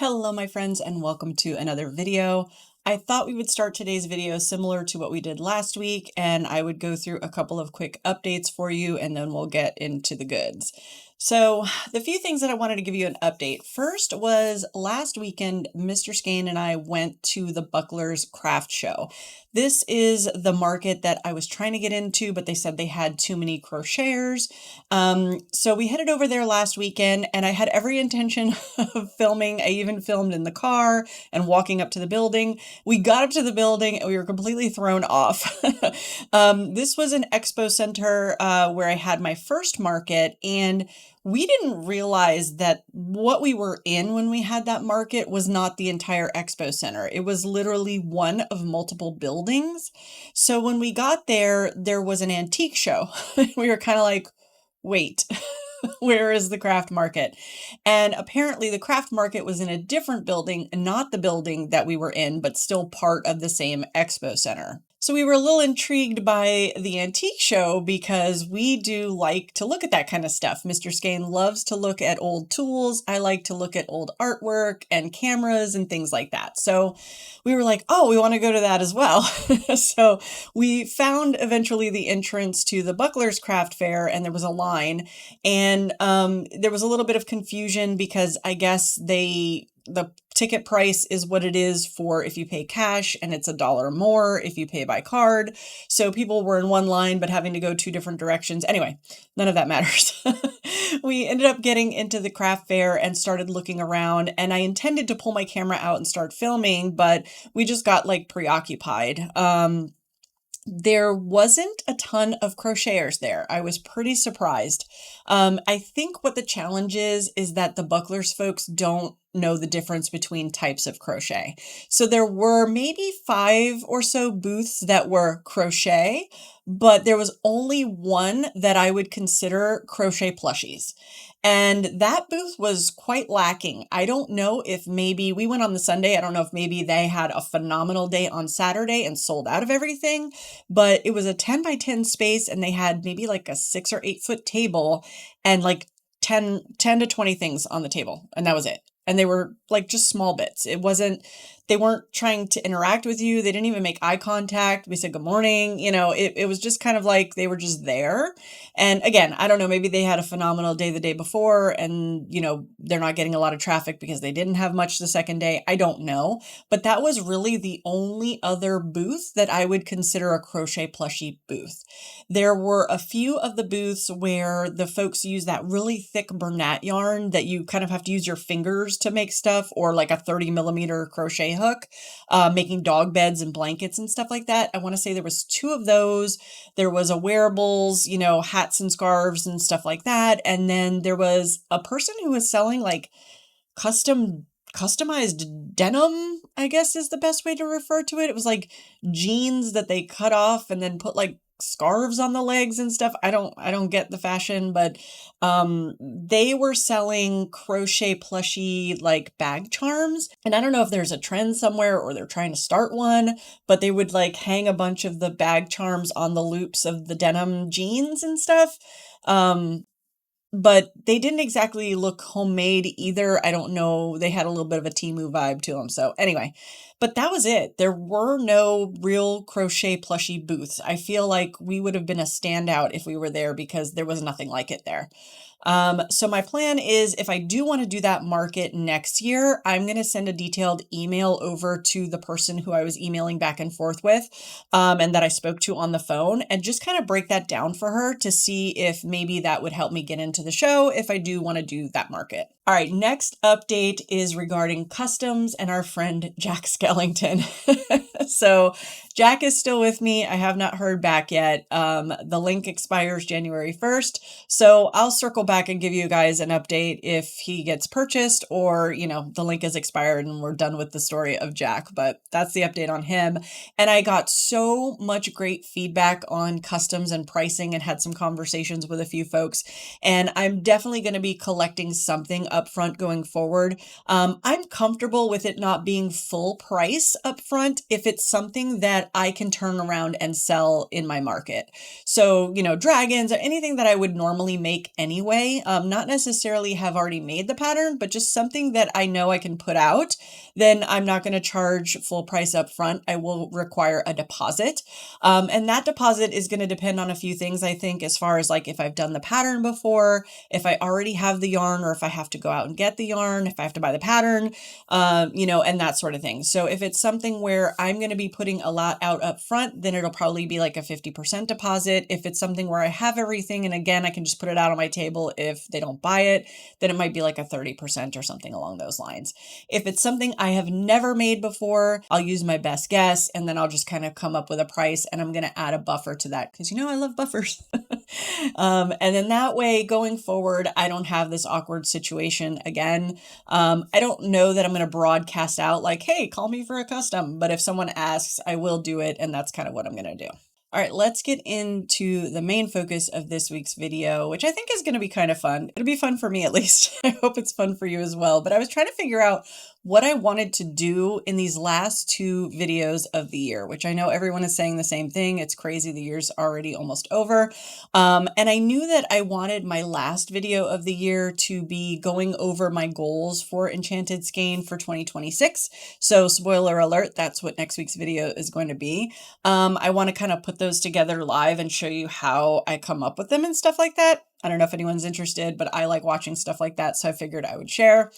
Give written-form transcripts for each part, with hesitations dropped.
Hello, my friends, and welcome to another video. I thought we would start today's video similar to what we did last week, and I would go through a couple of quick updates for you, and then we'll get into the goods. So the few things that I wanted to give you an update. First was last weekend, Mr. Skane and I went to the Buckler's Craft Show. This is the market that I was trying to get into, but they said they had too many crocheters. So we headed over there last weekend, and I had every intention of filming. I even filmed in the car and walking up to the building. We got up to the building and we were completely thrown off. This was an expo center where I had my first market, and we didn't realize that what we were in when we had that market was not the entire expo center. It was literally one of multiple buildings. So when we got there, there was an antique show. We were kind of like, wait, where is the craft market? And apparently the craft market was in a different building, not the building that we were in, but still part of the same expo center. So we were a little intrigued by the antique show because we do like to look at that kind of stuff. Mr. Skane loves to look at old tools. I like to look at old artwork and cameras and things like that. So we were like, oh, we want to go to that as well. So we found eventually the entrance to the Buckler's Craft Fair, and there was a line, and there was a little bit of confusion because I guess the ticket price is what it is for if you pay cash, and it's $1 more if you pay by card. So people were in one line but having to go two different directions. Anyway, none of that matters. We ended up getting into the craft fair and started looking around, and I intended to pull my camera out and start filming, but we just got like preoccupied. There wasn't a ton of crocheters there. I was pretty surprised. I think what the challenge is that the Buckler's folks don't know the difference between types of crochet. So there were maybe 5 or so booths that were crochet, but there was only one that I would consider crochet plushies. And that booth was quite lacking. I don't know if maybe we went on the Sunday. I don't know if maybe they had a phenomenal day on Saturday and sold out of everything, but it was a 10 by 10 space, and they had maybe like a 6 or 8 foot table and like 10 to 20 things on the table. And that was it. And they were like just small bits. They weren't trying to interact with you. They didn't even make eye contact. We said good morning. It was just kind of like they were just there. And again, I don't know, maybe they had a phenomenal day the day before, and they're not getting a lot of traffic because they didn't have much the second day. I don't know. But that was really the only other booth that I would consider a crochet plushie booth. There were a few of the booths where the folks use that really thick Bernat yarn that you kind of have to use your fingers to make stuff, or like a 30mm crochet hook, making dog beds and blankets and stuff like that. I want to say there was 2 of those. There was a wearables, hats and scarves and stuff like that. And then there was a person who was selling like customized denim, I guess is the best way to refer to it. It was like jeans that they cut off and then put like scarves on the legs and stuff. I don't get the fashion, but they were selling crochet plushie like bag charms. And I don't know if there's a trend somewhere or they're trying to start one, but they would like hang a bunch of the bag charms on the loops of the denim jeans and stuff. But they didn't exactly look homemade either. I don't know. They had a little bit of a Temu vibe to them. So anyway, but that was it. There were no real crochet plushie booths. I feel like we would have been a standout if we were there because there was nothing like it there. So my plan is, if I do want to do that market next year, I'm going to send a detailed email over to the person who I was emailing back and forth with, and that I spoke to on the phone, and just kind of break that down for her to see if maybe that would help me get into the show if I do want to do that market. All right, next update is regarding customs and our friend Jack Skellington. So Jack is still with me. I have not heard back yet. The link expires January 1st. So I'll circle back and give you guys an update if he gets purchased, or, the link is expired and we're done with the story of Jack. But that's the update on him. And I got so much great feedback on customs and pricing, and had some conversations with a few folks. And I'm definitely going to be collecting something upfront going forward. I'm comfortable with it not being full price price up front if it's something that I can turn around and sell in my market. So, dragons or anything that I would normally make anyway, not necessarily have already made the pattern, but just something that I know I can put out, then I'm not going to charge full price up front. I will require a deposit. And that deposit is going to depend on a few things, I think, as far as like if I've done the pattern before, if I already have the yarn, or if I have to go out and get the yarn, if I have to buy the pattern, and that sort of thing. So if it's something where I'm going to be putting a lot out up front, then it'll probably be like a 50% deposit. If it's something where I have everything, and again, I can just put it out on my table if they don't buy it, then it might be like a 30% or something along those lines. If it's something I have never made before, I'll use my best guess, and then I'll just kind of come up with a price, and I'm going to add a buffer to that because I love buffers. And then that way going forward, I don't have this awkward situation again. I don't know that I'm going to broadcast out like, hey, call me for a custom, but if someone asks, I will do it. And that's kind of what I'm going to do. All right, let's get into the main focus of this week's video, which I think is going to be kind of fun. It'll be fun for me, at least. I hope it's fun for you as well. But I was trying to figure out what I wanted to do in these last two videos of the year, which I know everyone is saying the same thing. It's crazy. The year's already almost over. And I knew that I wanted my last video of the year to be going over my goals for Enchanted Skein for 2026. So spoiler alert, that's what next week's video is going to be. I want to kind of put those together live and show you how I come up with them and stuff like that. I don't know if anyone's interested, but I like watching stuff like that, so I figured I would share.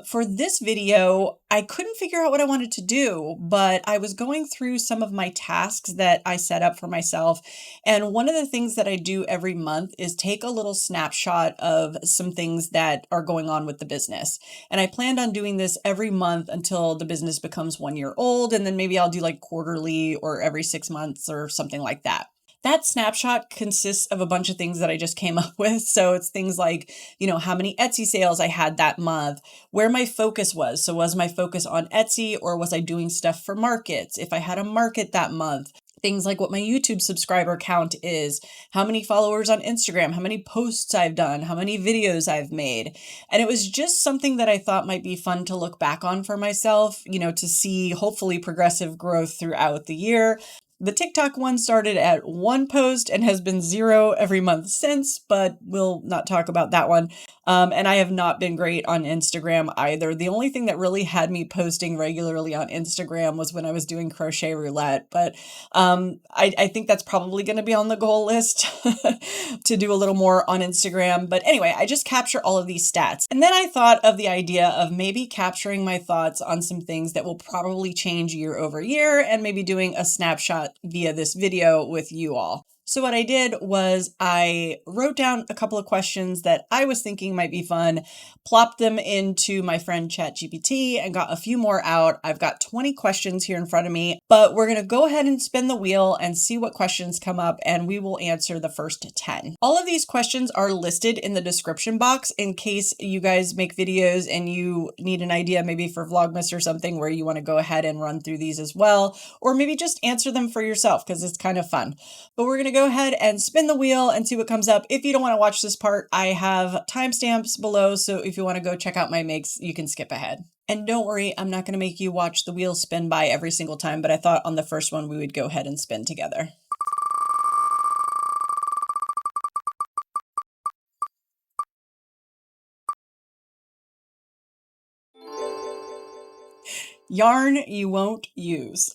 For this video, I couldn't figure out what I wanted to do, but I was going through some of my tasks that I set up for myself. And one of the things that I do every month is take a little snapshot of some things that are going on with the business. And I planned on doing this every month until the business becomes 1 year old. And then maybe I'll do like quarterly or every 6 months or something like that. That snapshot consists of a bunch of things that I just came up with. So it's things like, how many Etsy sales I had that month, where my focus was. So was my focus on Etsy, or was I doing stuff for markets? If I had a market that month, things like what my YouTube subscriber count is, how many followers on Instagram, how many posts I've done, how many videos I've made. And it was just something that I thought might be fun to look back on for myself, to see hopefully progressive growth throughout the year. The TikTok one started at 1 post and has been 0 every month since, but we'll not talk about that one. And I have not been great on Instagram either. The only thing that really had me posting regularly on Instagram was when I was doing crochet roulette. But I think that's probably going to be on the goal list to do a little more on Instagram. But anyway, I just capture all of these stats. And then I thought of the idea of maybe capturing my thoughts on some things that will probably change year over year, and maybe doing a snapshot via this video with you all. So what I did was I wrote down a couple of questions that I was thinking might be fun, plopped them into my friend ChatGPT, and got a few more out. I've got 20 questions here in front of me, but we're going to go ahead and spin the wheel and see what questions come up, and we will answer the first 10. All of these questions are listed in the description box in case you guys make videos and you need an idea maybe for Vlogmas or something where you want to go ahead and run through these as well, or maybe just answer them for yourself because it's kind of fun. But we're going to go ahead and spin the wheel and see what comes up. If you don't want to watch this part, I have timestamps below, so if you want to go check out my makes, you can skip ahead. And don't worry, I'm not going to make you watch the wheel spin by every single time, but I thought on the first one we would go ahead and spin together. Yarn you won't use.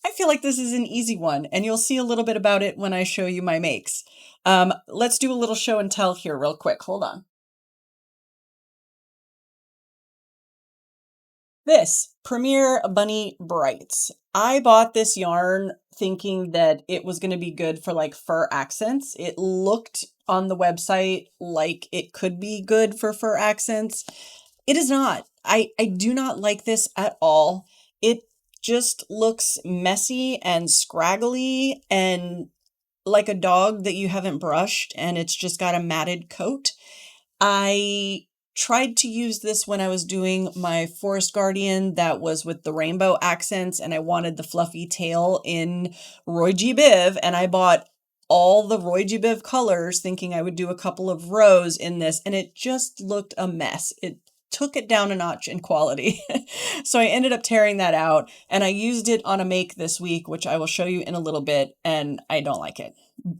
I feel like this is an easy one, and you'll see a little bit about it when I show you my makes. Let's do a little show and tell here real quick. Hold on. This, Premier Bunny Brights. I bought this yarn thinking that it was going to be good for like fur accents. It looked on the website like it could be good for fur accents. It is not. I do not like this at all. It just looks messy and scraggly and like a dog that you haven't brushed, and it's just got a matted coat. I tried to use this when I was doing my Forest Guardian that was with the rainbow accents, and I wanted the fluffy tail in Roy G. Biv, and I bought all the Roy G. Biv colors thinking I would do a couple of rows in this, and it just looked a mess. It took it down a notch in quality. So I ended up tearing that out and I used it on a make this week, which I will show you in a little bit, and I don't like it.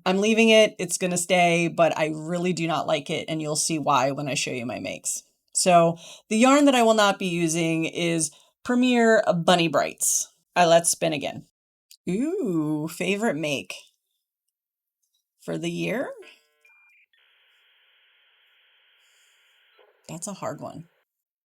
I'm leaving it, it's gonna stay, but I really do not like it, and you'll see why when I show you my makes. So the yarn that I will not be using is Premier Bunny Brights. Let's spin again. Ooh, favorite make for the year? That's a hard one.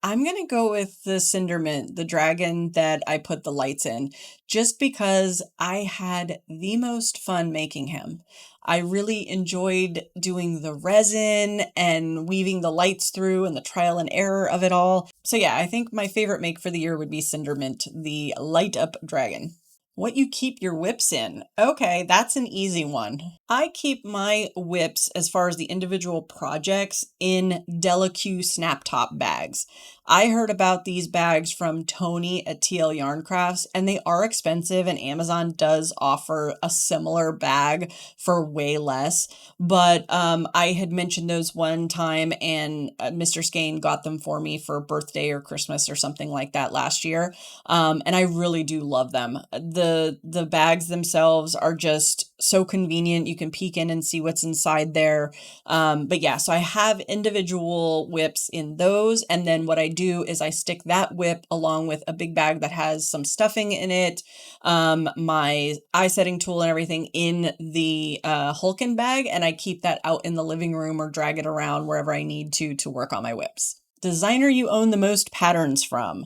I'm going to go with the Cindermint, the dragon that I put the lights in, just because I had the most fun making him. I really enjoyed doing the resin and weaving the lights through and the trial and error of it all. So yeah, I think my favorite make for the year would be Cindermint, the light up dragon. What you keep your whips in? Okay, that's an easy one. I keep my whips, as far as the individual projects, in Delaque Snap Top bags. I heard about these bags from Tony at TL Yarn Crafts, and they are expensive, and Amazon does offer a similar bag for way less. But I had mentioned those one time, and Mr. Skane got them for me for birthday or Christmas or something like that last year. And I really do love them. The bags themselves are just so convenient. You can peek in and see what's inside there. But yeah, so I have individual whips in those. And then what I do is I stick that whip along with a big bag that has some stuffing in it, my eye setting tool and everything in the Hulkin bag. And I keep that out in the living room or drag it around wherever I need to work on my whips. Designer you own the most patterns from.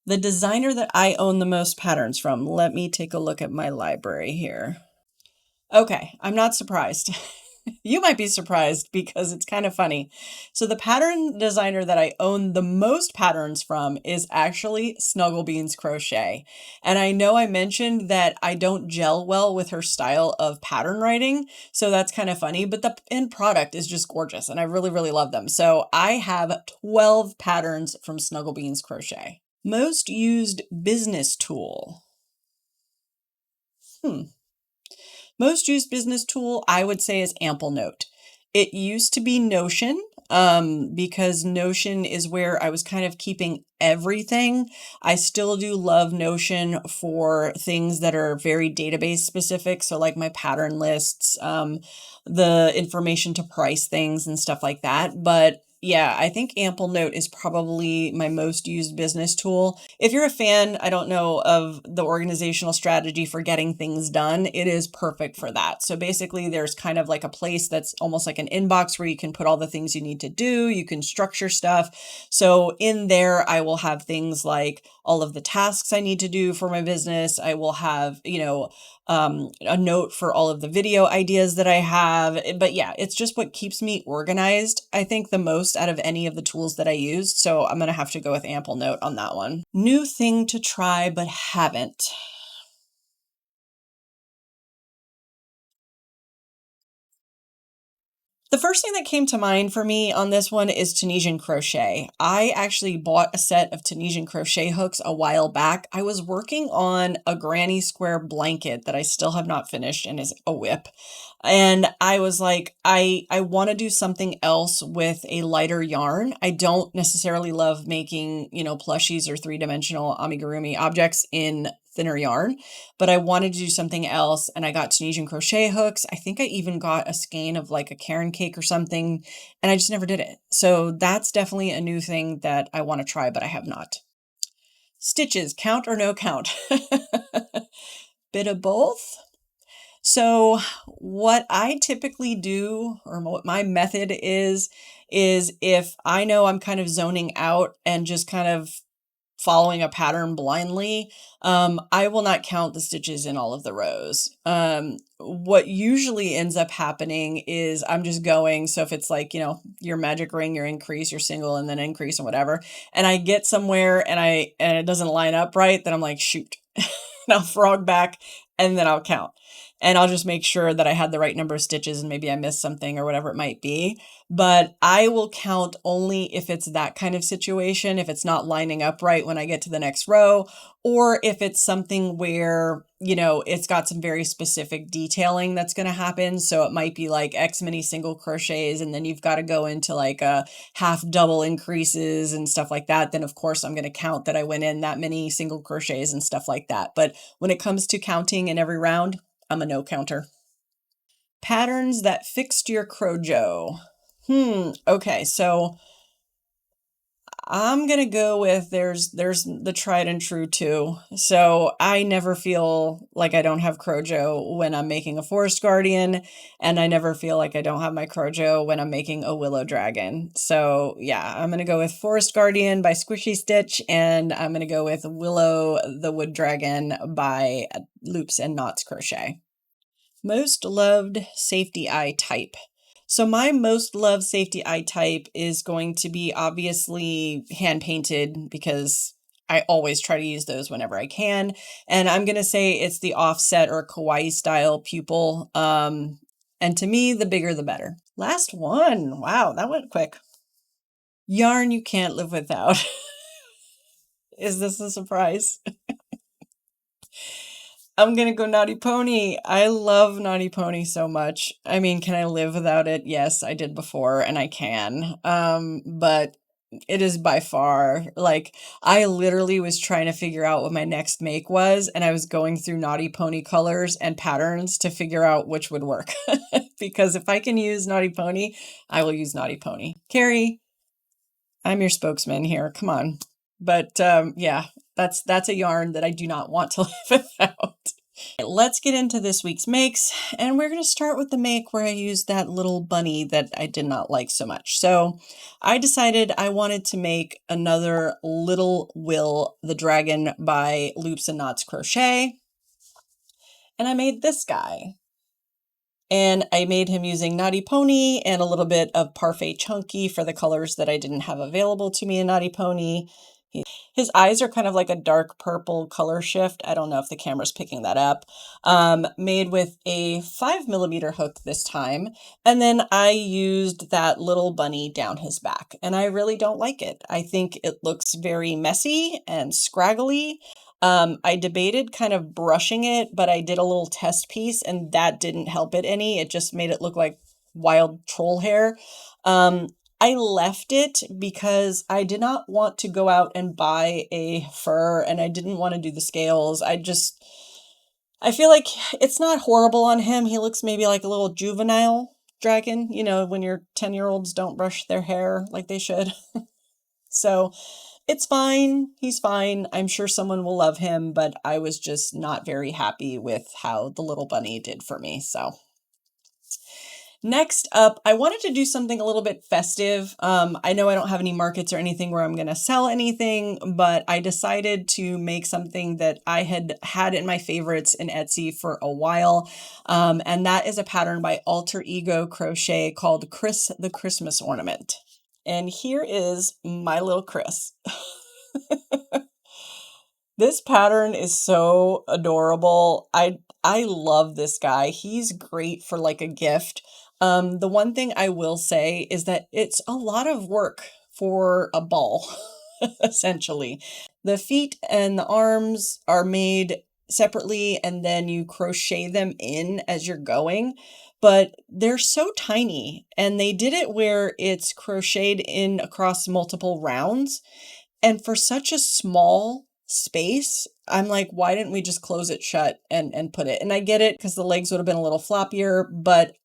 The designer that I own the most patterns from, let me take a look at my library here. Okay, I'm not surprised. You might be surprised because it's kind of funny. So the pattern designer that I own the most patterns from is actually Snugglebeans Crochet. And I know I mentioned that I don't gel well with her style of pattern writing, so that's kind of funny, but the end product is just gorgeous and I really, really love them. So I have 12 patterns from Snugglebeans Crochet. Most used business tool. Most used business tool, I would say, is Amplenote. It used to be Notion, because Notion is where I was kind of keeping everything. I still do love Notion for things that are very database specific. So like my pattern lists, the information to price things and stuff like that. But yeah, I think Amplenote is probably my most used business tool. If you're a fan, I don't know, of the organizational strategy for getting things done, it is perfect for that. So basically there's kind of like a place that's almost like an inbox where you can put all the things you need to do. You can structure stuff. So in there, I will have things like all of the tasks I need to do for my business. I will have, a note for all of the video ideas that I have. But yeah, it's just what keeps me organized, I think, the most out of any of the tools that I used. So I'm going to have to go with Amplenote on that one. New thing to try but haven't. The first thing that came to mind for me on this one is Tunisian crochet. I actually bought a set of Tunisian crochet hooks a while back. I was working on a granny square blanket that I still have not finished and is a whip. And I was like, I want to do something else with a lighter yarn. I don't necessarily love making, plushies or three-dimensional amigurumi objects in thinner yarn, but I wanted to do something else. And I got Tunisian crochet hooks. I think I even got a skein of like a Karen cake or something, and I just never did it. So that's definitely a new thing that I want to try, but I have not. Stitches, count or no count? Bit of both. So what I typically do, or what my method is if I know I'm kind of zoning out and just kind of following a pattern blindly, I will not count the stitches in all of the rows. What usually ends up happening is I'm just going, so if it's like, your magic ring, your increase, your single, and then increase and whatever, and I get somewhere and it doesn't line up right, then I'm like, shoot, and I'll frog back and then I'll count. and I'll just make sure that I had the right number of stitches and maybe I missed something or whatever it might be. But I will count only if it's that kind of situation, if it's not lining up right when I get to the next row, or if it's something where, you know, it's got some very specific detailing that's going to happen. So it might be like X many single crochets, and then you've got to go into like a half double increases and stuff like that. Then of course I'm going to count that I went in that many single crochets and stuff like that. But when it comes to counting in every round, I'm a no counter. Patterns that fixed your crojo. Okay, so I'm gonna go with there's the tried and true too. So I never feel like I don't have crojo when I'm making a forest guardian, and I never feel like I don't have my crojo when I'm making a willow dragon. So yeah, I'm gonna go with forest guardian by Squishy Stitch, and I'm gonna go with willow the wood dragon by Loops and Knots Crochet. Most loved safety eye type. So my most loved safety eye type is going to be obviously hand painted, because I always try to use those whenever I can. And I'm going to say it's the offset or kawaii style pupil. And to me, the bigger the better. Last one. Wow, that went quick. Yarn you can't live without. Is this a surprise? I'm gonna go Naughty Pony. I love Naughty Pony so much. I mean, can I live without it? Yes, I did before and I can. But it is by far, like, I literally was trying to figure out what my next make was, and I was going through Naughty Pony colors and patterns to figure out which would work. Because if I can use Naughty Pony, I will use Naughty Pony. Carrie, I'm your spokesman here. Come on. But yeah, that's a yarn that I do not want to live without. Let's get into this week's makes, and we're going to start with the make where I used that little bunny that I did not like so much. So I decided I wanted to make another Little Will the Dragon by Loops and Knots Crochet, and I made this guy. And I made him using Naughty Pony and a little bit of Parfait Chunky for the colors that I didn't have available to me in Naughty Pony. His eyes are kind of like a dark purple color shift. I don't know if the camera's picking that up. Made with a 5mm hook this time. And then I used that little bunny down his back. And I really don't like it. I think it looks very messy and scraggly. I debated kind of brushing it, but I did a little test piece and that didn't help it any. It just made it look like wild troll hair. I left it because I did not want to go out and buy a fur, and I didn't want to do the scales. I feel like it's not horrible on him. He looks maybe like a little juvenile dragon, you know, when your 10-year-olds don't brush their hair like they should. So it's fine. He's fine. I'm sure someone will love him, but I was just not very happy with how the little bunny did for me. So next up, I wanted to do something a little bit festive. I know I don't have any markets or anything where I'm going to sell anything, but I decided to make something that I had in my favorites in Etsy for a while. And that is a pattern by Alter Ego Crochet called Chris the Christmas Ornament. And here is my little Chris. This pattern is so adorable. I love this guy. He's great for like a gift. The one thing I will say is that it's a lot of work for a ball, essentially. The feet and the arms are made separately, and then you crochet them in as you're going, but they're so tiny, and they did it where it's crocheted in across multiple rounds. And for such a small space, I'm like, why didn't we just close it shut and put it? And I get it because the legs would have been a little floppier, but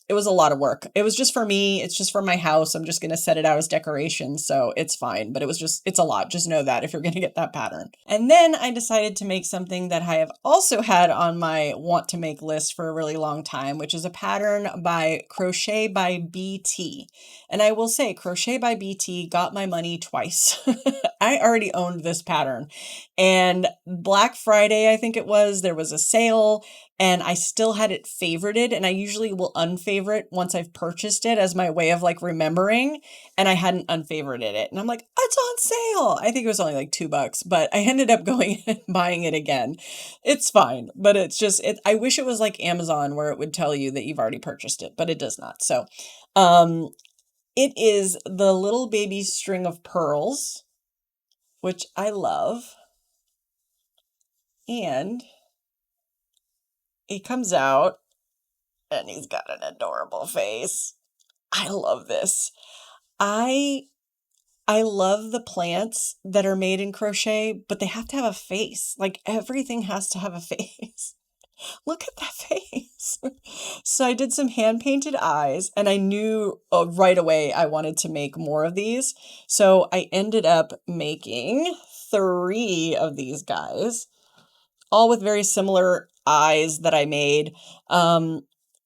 it was a lot of work. It was just for me. It's just for my house. I'm just going to set it out as decoration. So it's fine. But it's a lot. Just know that if you're going to get that pattern. And then I decided to make something that I have also had on my want to make list for a really long time, which is a pattern by Crochet by BT. And I will say Crochet by BT got my money twice. I already owned this pattern. And Black Friday, I think it was, there was a sale. and I still had it favorited, and I usually will unfavorite once I've purchased it as my way of like remembering, and I hadn't unfavorited it. And I'm like, it's on sale. I think it was only like $2, but I ended up going and buying it again. It's fine, but it's just I wish it was like Amazon where it would tell you that you've already purchased it, but it does not. So, it is the Little Baby String of Pearls, which I love. And he comes out and he's got an adorable face. I love this. I love the plants that are made in crochet, but they have to have a face. Like everything has to have a face. Look at that face. So I did some hand painted eyes, and I knew right away I wanted to make more of these. So I ended up making 3 of these guys, all with very similar eyes that I made.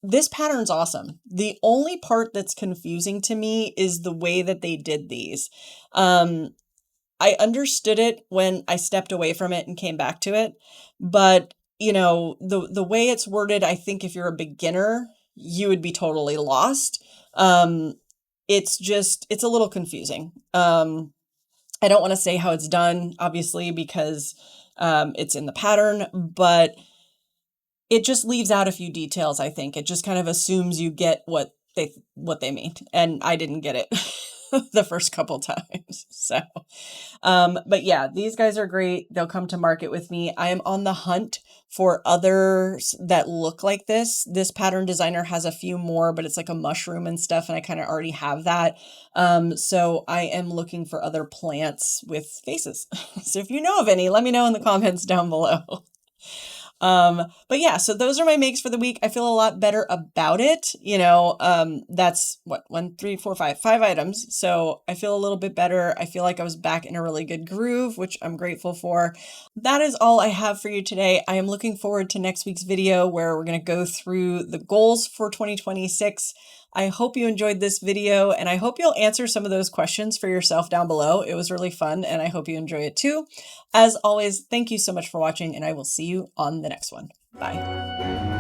This pattern's awesome. The only part that's confusing to me is the way that they did these. I understood it when I stepped away from it and came back to it, but you know, the way it's worded, I think if you're a beginner, you would be totally lost. It's a little confusing. I don't want to say how it's done, obviously, because it's in the pattern, but it just leaves out a few details, I think. It just kind of assumes you get what they mean, and I didn't get it the first couple times. So, but yeah, these guys are great. They'll come to market with me. I am on the hunt for others that look like this. This pattern designer has a few more, but it's like a mushroom and stuff, and I kind of already have that. So I am looking for other plants with faces. So if you know of any, let me know in the comments down below. But yeah, so those are my makes for the week. I feel a lot better about it. You know, that's what, 1, 3, 4, 5 items. So I feel a little bit better. I feel like I was back in a really good groove, which I'm grateful for. That is all I have for you today. I am looking forward to next week's video where we're going to go through the goals for 2026. I hope you enjoyed this video, and I hope you'll answer some of those questions for yourself down below. It was really fun, and I hope you enjoy it too. As always, thank you so much for watching, and I will see you on the next one. Bye.